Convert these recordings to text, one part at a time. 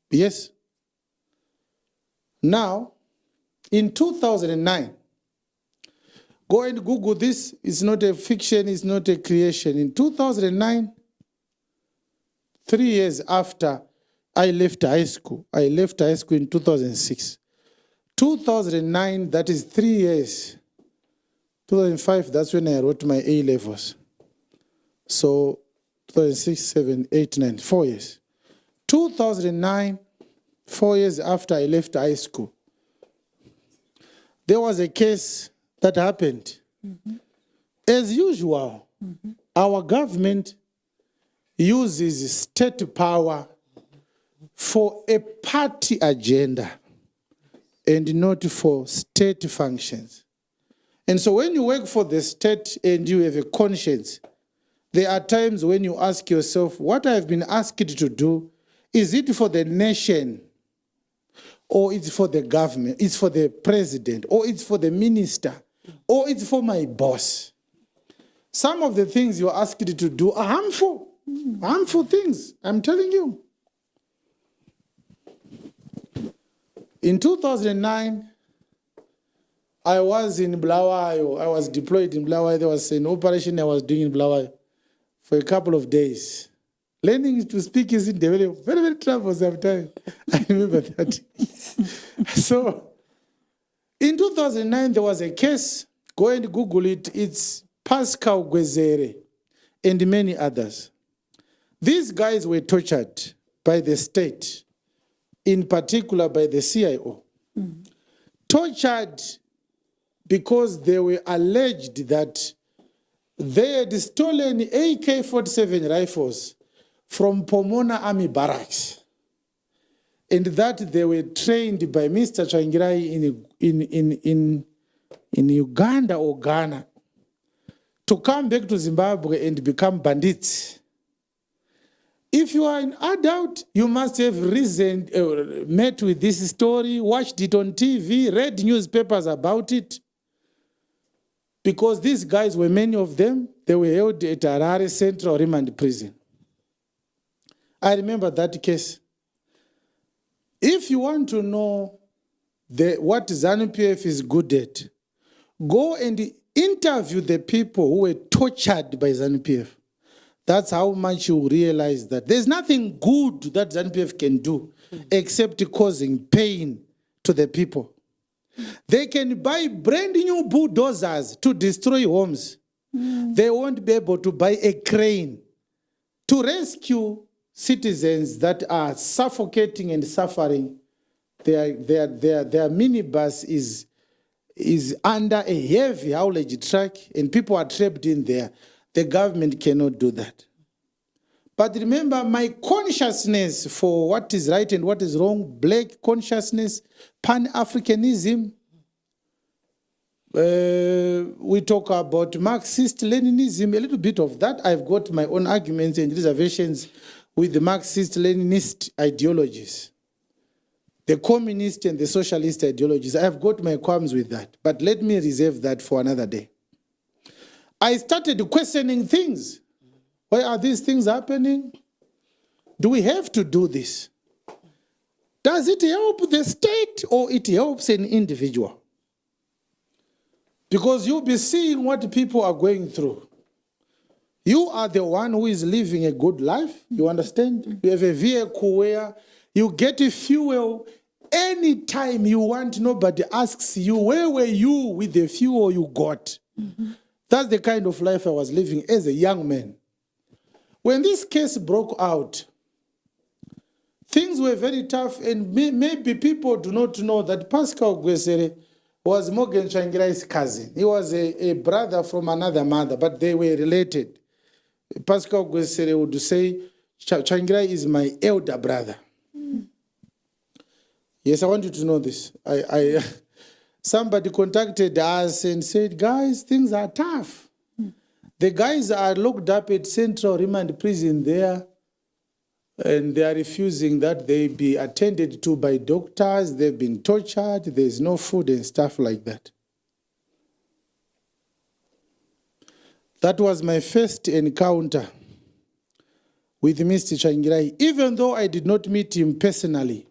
Yes. Now, in 2009, go and Google this. It's not a fiction, it's not a creation. In 2009, 3 years after I left high school in 2006. 2009, that is 3 years. 2005, that's when I wrote my A levels. So 2006, 7, 8, 9, 4 years. 2009, 4 years after I left high school, there was a case that happened. As usual, our government uses state power for a party agenda and not for state functions. And so when you work for the state and you have a conscience, there are times when you ask yourself, what I've been asked to do, is it for the nation? Or it's for the government, it's for the president, or it's for the minister, or it's for my boss? Some of the things you're asked to do are harmful things, I'm telling you. In 2009, I was in Bulawayo. I was deployed in Bulawayo. There was an operation I was doing in Bulawayo for a couple of days. Learning to speak is very, very troublesome sometimes. I remember that. So, in 2009, there was a case. Go and Google it. It's Pascal Gwezere and many others. These guys were tortured by the state, in particular by the CIO. Tortured because they were alleged that they had stolen AK-47 rifles from Pomona Army Barracks, and that they were trained by Mr. Tsvangirai in Uganda or Ghana to come back to Zimbabwe and become bandits. If you are an adult, you must have met with this story, watched it on TV, read newspapers about it. Because these guys were, many of them, they were held at Harare Central Remand Prison. I remember that case. If you want to know what ZANU-PF is good at, go and interview the people who were tortured by ZANU-PF. That's how much you realize that there's nothing good that ZANU-PF can do except causing pain to the people. They can buy brand new bulldozers to destroy homes. They won't be able to buy a crane to rescue citizens that are suffocating and suffering. Their minibus is under a heavy haulage truck and people are trapped in there. The government cannot do that. But remember, my consciousness for what is right and what is wrong, black consciousness, Pan-Africanism, we talk about Marxist-Leninism, a little bit of that. I've got my own arguments and reservations with the Marxist-Leninist ideologies, the communist and the socialist ideologies. I've got my qualms with that, but let me reserve that for another day. I started questioning things. Why are these things happening? Do we have to do this? Does it help the state or it helps an individual? Because you'll be seeing what people are going through. You are the one who is living a good life, you understand? You have a vehicle where you get a fuel anytime you want. Nobody asks you, where were you with the fuel you got? That's the kind of life I was living as a young man. When this case broke out, things were very tough, and maybe people do not know that Pascal Gwezere was Morgan Tsvangirai's cousin. He was a brother from another mother, but they were related. Pascal Gwezere would say, Tsvangirai is my elder brother. Yes, I want you to know this. Somebody contacted us and said, guys, things are tough. The guys are locked up at Central Remand Prison there, and they are refusing that they be attended to by doctors. They've been tortured. There's no food and stuff like that. That was my first encounter with Mr. Tsvangirai. Even though I did not meet him personally,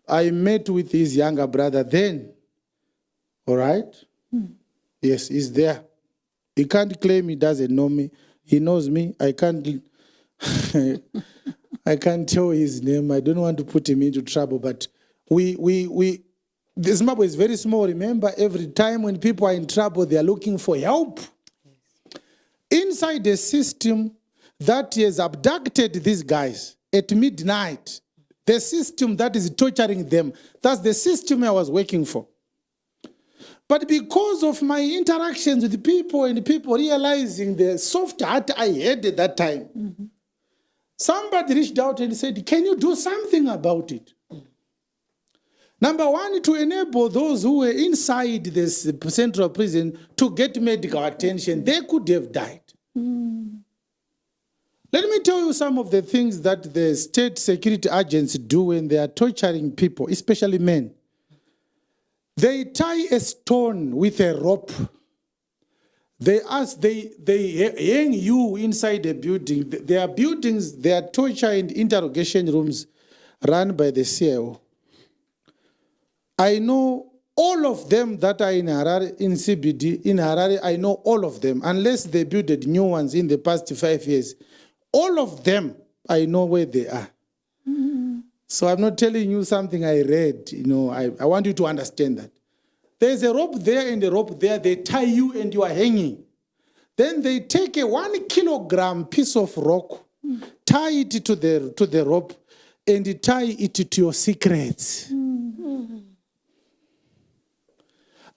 I met with his younger brother then. All right? Yes, he's there. He can't claim he doesn't know me. He knows me. I can't I can't tell his name. I don't want to put him into trouble, but the Zimbabwe is very small. Remember, every time when people are in trouble, they are looking for help. Inside the system that has abducted these guys at midnight, the system that is torturing them, that's the system I was working for. But because of my interactions with people and people realizing the soft heart I had at that time, somebody reached out and said, can you do something about it? Number one, to enable those who were inside this central prison to get medical attention. They could have died. Let me tell you some of the things that the state security agents do when they are torturing people, especially men. They tie a stone with a rope. They hang you inside a building. There are buildings, there are torture and interrogation rooms run by the CIO. I know all of them that are in Harare, in CBD, in Harare, I know all of them, unless they built new ones in the past 5 years. All of them, I know where they are. So I'm not telling you something I read. I want you to understand that. There's a rope there and a rope there. They tie you and you are hanging. Then they take a 1 kilogram piece of rock, tie it to the rope, and tie it to your secrets.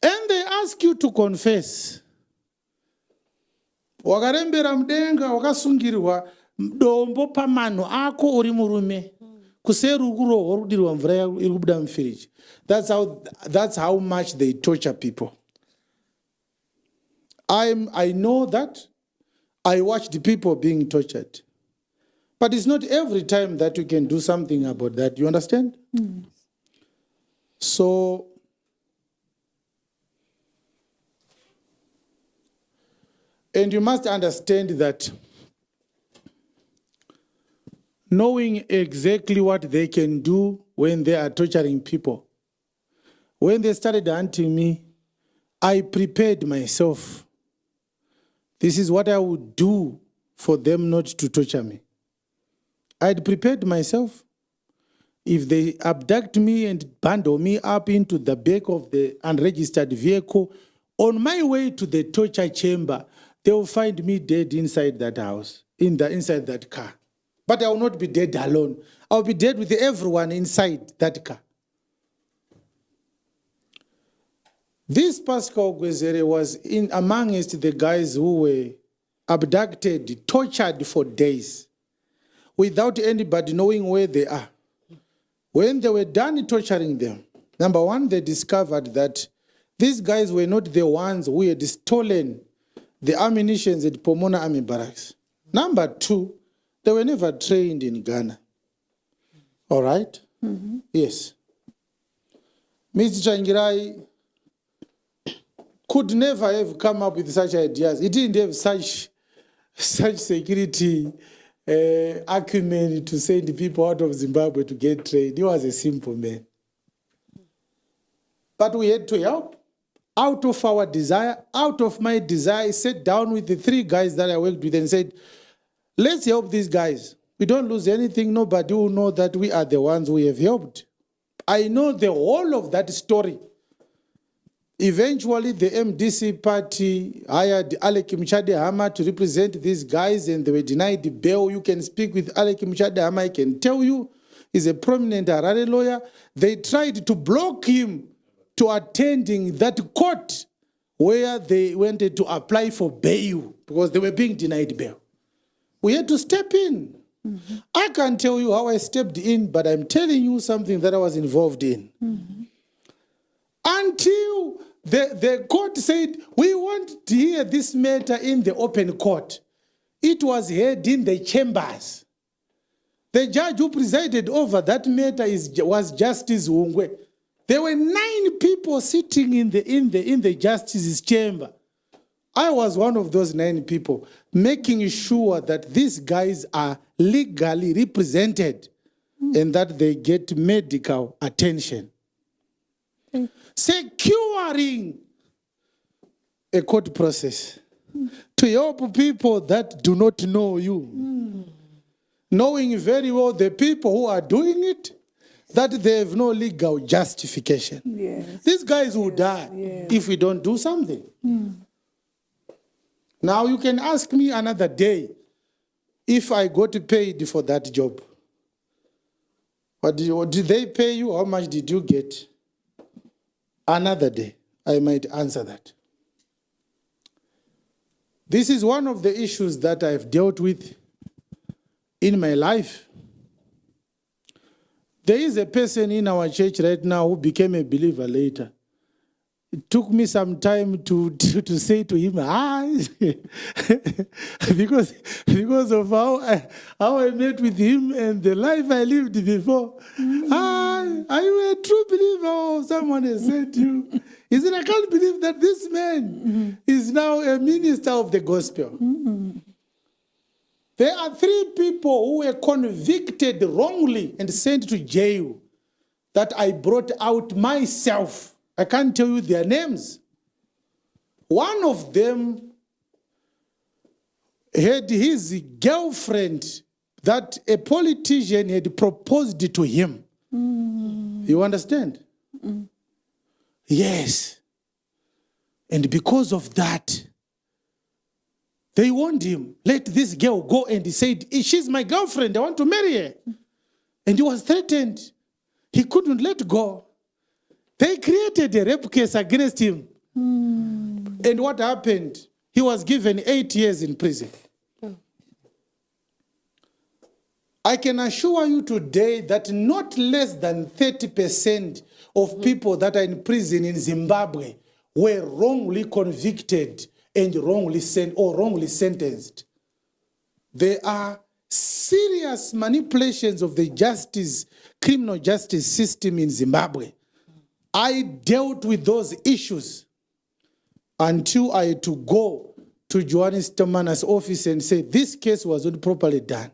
And they ask you to confess. Wakarembera mudenga wakasungirwa dombo pamano ako uri murume. Kuseru kuroho rudirwa mvura iri kubuda mufiriji. That's how much they torture people. I know that. I watch the people being tortured. But it's not every time that you can do something about that. You understand? So, and you must understand that knowing exactly what they can do when they are torturing people. When they started hunting me, I prepared myself. This is what I would do for them not to torture me. I'd prepared myself. If they abduct me and bundle me up into the back of the unregistered vehicle, on my way to the torture chamber, they will find me dead inside that house, inside that car. But I will not be dead alone. I will be dead with everyone inside that car. This Pascal Gwezere was amongst the guys who were abducted, tortured for days, without anybody knowing where they are. When they were done torturing them, number one, they discovered that these guys were not the ones who had stolen the ammunition at Pomona Army Barracks. Number two, they were never trained in Ghana. All right? Yes. Mr. Tsvangirai could never have come up with such ideas. He didn't have such security acumen to send people out of Zimbabwe to get trained. He was a simple man. But we had to help. Out of our desire, out of my desire, I sat down with the 3 guys that I worked with and said, let's help these guys. We don't lose anything. Nobody will know that we are the ones we have helped. I know the whole of that story. Eventually, the MDC party hired Alec Mchadehama to represent these guys, and they were denied the bail. You can speak with Alec Mchadehama. I can tell you, he's a prominent Harare lawyer. They tried to block him to attending that court where they wanted to apply for bail because they were being denied bail. We had to step in. I can't tell you how I stepped in, but I'm telling you something that I was involved in. Until the court said, we want to hear this matter in the open court. It was heard in the chambers. The judge who presided over that matter was Justice Ungwe. There were 9 people sitting in the justice's chamber. I was one of those 9 people making sure that these guys are legally represented and that they get medical attention. Securing a court process to help people that do not know you. Knowing very well the people who are doing it, that they have no legal justification. Yes. These guys will die if we don't do something. Now you can ask me another day if I got paid for that job. What did they pay you? How much did you get? Another day, I might answer that. This is one of the issues that I've dealt with in my life. There is a person in our church right now who became a believer later. It took me some time to say to him, because of how I met with him and the life I lived before. Are you a true believer or someone has said to you? He said, I can't believe that this man is now a minister of the gospel. There are 3 people who were convicted wrongly and sent to jail that I brought out myself. I can't tell you their names. One of them had his girlfriend that a politician had proposed to him. You understand? Yes. And because of that, they warned him, let this girl go. And he said, she's my girlfriend, I want to marry her. And he was threatened. He couldn't let go. They created a rape case against him. And what happened? He was given 8 years in prison. I can assure you today that not less than 30% of people that are in prison in Zimbabwe were wrongly convicted and wrongly sentenced. There are serious manipulations of the criminal justice system in Zimbabwe. I dealt with those issues until I had to go to Johannes Stamana's office and say, this case was not properly done.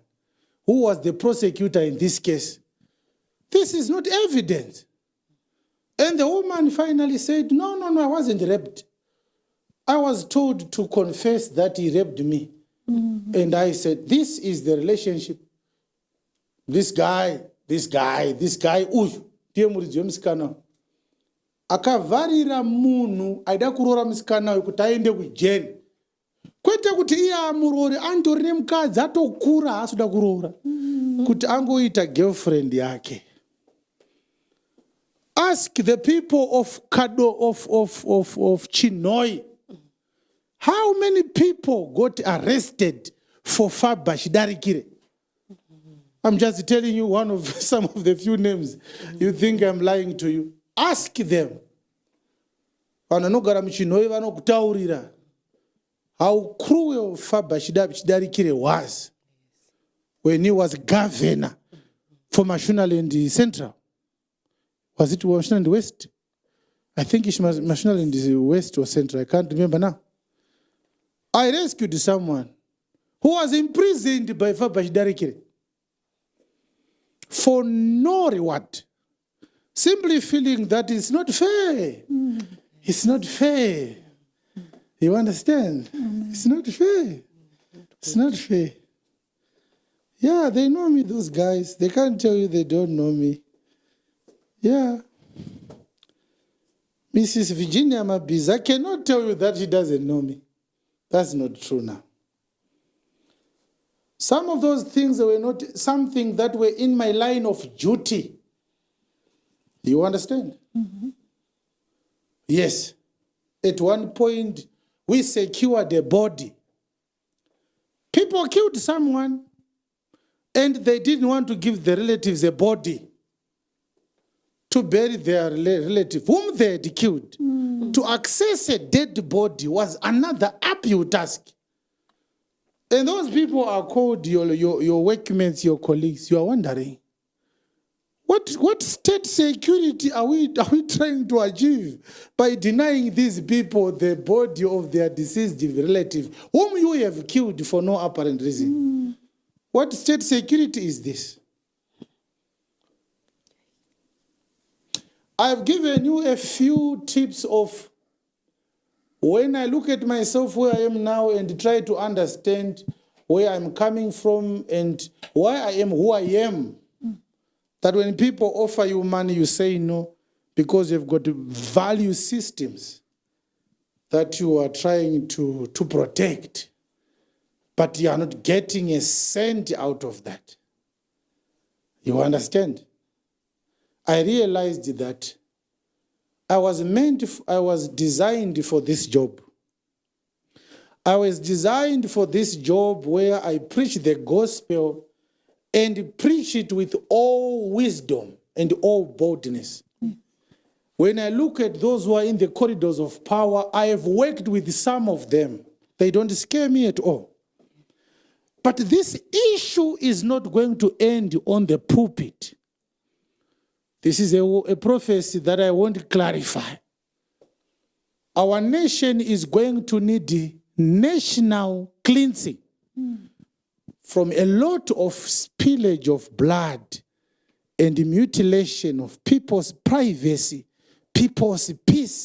Who was the prosecutor in this case? This is not evidence. And the woman finally said, no, I wasn't raped. I was told to confess that he raped me. And I said, this is the relationship. This guy, uyu, ndiye muridzi wemusikana. Akavarira munhu aida kuroora musikana uyu kuti aende kujeri. Kwete kuti iye amurori andori nemukadzi atokura haasuda kuroora. Kuti angoita girlfriend yake. Ask the people of Kado of Chinoi. How many people got arrested for Faba Shidarikire? I'm just telling you some of the few names. You think I'm lying to you. Ask them. Vanogara muChinoi vanokutaurira how cruel Faba Shidarikire was when he was governor for Mashonaland Central. Was it Mashonaland West? I think it's Mashonaland West or Central. I can't remember now. I rescued someone who was imprisoned by Faba Shidarikire for no reward. Simply feeling that it's not fair. It's not fair. You understand? It's not fair. It's not fair. Yeah, they know me, those guys. They can't tell you they don't know me. Yeah. Mrs. Virginia Mabiz, I cannot tell you that she doesn't know me. That's not true now. Some of those things were not something that were in my line of duty. You understand? Yes. At one point, we secured a body. People killed someone, and they didn't want to give the relatives a body to bury their relative, whom they had killed. To access a dead body was another uphill task. And those people are called your workmates, your colleagues. You are wondering, what What state security are we trying to achieve by denying these people the body of their deceased relative, whom you have killed for no apparent reason? What state security is this? I've given you a few tips of when I look at myself where I am now and try to understand where I'm coming from and why I am who I am. That when people offer you money, you say no because you've got value systems that you are trying to protect, but you are not getting a cent out of that. You understand? I realized that I was designed for this job. I was designed for this job where I preach the gospel and preach it with all wisdom and all boldness. When I look at those who are in the corridors of power, I have worked with some of them. They don't scare me at all. But this issue is not going to end on the pulpit. This is a prophecy that I want to clarify. Our nation is going to need national cleansing from a lot of spillage of blood and mutilation of people's privacy, people's peace.